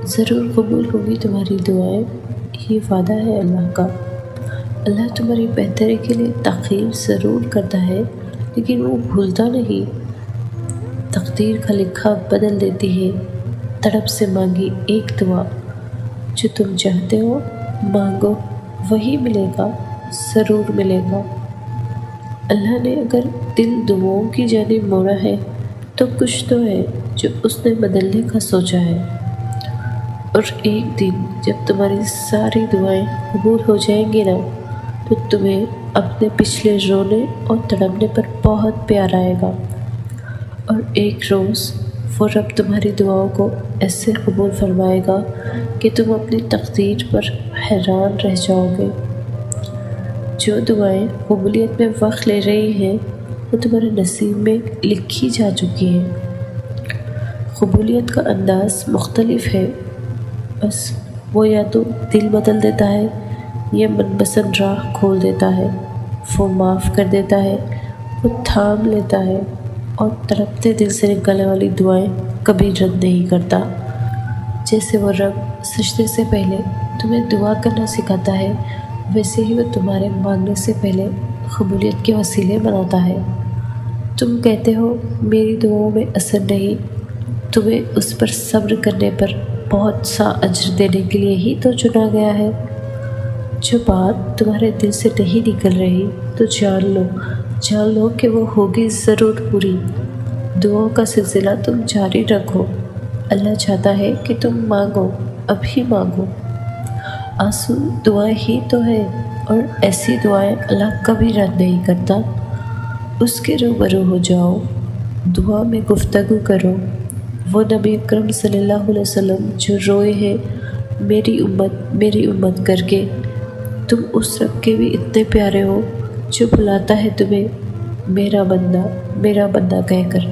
ضرور قبول ہوگی تمہاری دعائیں، یہ وعدہ ہے اللہ کا۔ اللہ تمہاری بہتری کے لیے تاخیر ضرور کرتا ہے، لیکن وہ بھولتا نہیں۔ تقدیر کا لکھا بدل دیتی ہے۔ تڑپ سے مانگی ایک دعا، جو تم چاہتے ہو مانگو، وہی ملے گا، ضرور ملے گا۔ اللہ نے اگر دل دعاؤں کی جانب موڑا ہے تو کچھ تو ہے جو اس نے بدلنے کا سوچا ہے، اور ایک دن جب تمہاری ساری دعائیں قبول ہو جائیں گی نا، تو تمہیں اپنے پچھلے رونے اور تڑپنے پر بہت پیار آئے گا، اور ایک روز وہ رب تمہاری دعاؤں کو ایسے قبول فرمائے گا کہ تم اپنی تقدیر پر حیران رہ جاؤ گے۔ جو دعائیں قبولیت میں وقت لے رہی ہیں وہ تمہارے نصیب میں لکھی جا چکی ہیں۔ قبولیت کا انداز مختلف ہے، بس وہ یا تو دل بدل دیتا ہے یا من پسند راہ کھول دیتا ہے۔ وہ معاف کر دیتا ہے، وہ تھام لیتا ہے، اور تڑپتے دل سے نکلنے والی دعائیں کبھی رد نہیں کرتا۔ جیسے وہ رب سجدے سے پہلے تمہیں دعا کرنا سکھاتا ہے، ویسے ہی وہ تمہارے مانگنے سے پہلے قبولیت کے وسیلے بناتا ہے۔ تم کہتے ہو میری دعاؤں میں اثر نہیں، تمہیں اس پر صبر کرنے پر بہت سا اجر دینے کے لیے ہی تو چنا گیا ہے۔ جو بات تمہارے دل سے نہیں نکل رہی تو جان لو کہ وہ ہوگی ضرور پوری۔ دعاؤں کا سلسلہ تم جاری رکھو، اللہ چاہتا ہے کہ تم مانگو، ابھی مانگو۔ آنسو دعائیں ہی تو ہے، اور ایسی دعائیں اللہ کبھی رد نہیں کرتا۔ اس کے روبرو ہو جاؤ، دعا میں گفتگو کرو۔ وہ نبی اکرم صلی اللہ علیہ وسلم جو روئے ہیں میری امت کر کے، تم اس رب کے بھی اتنے پیارے ہو جو بلاتا ہے تمہیں میرا بندہ کہہ کر۔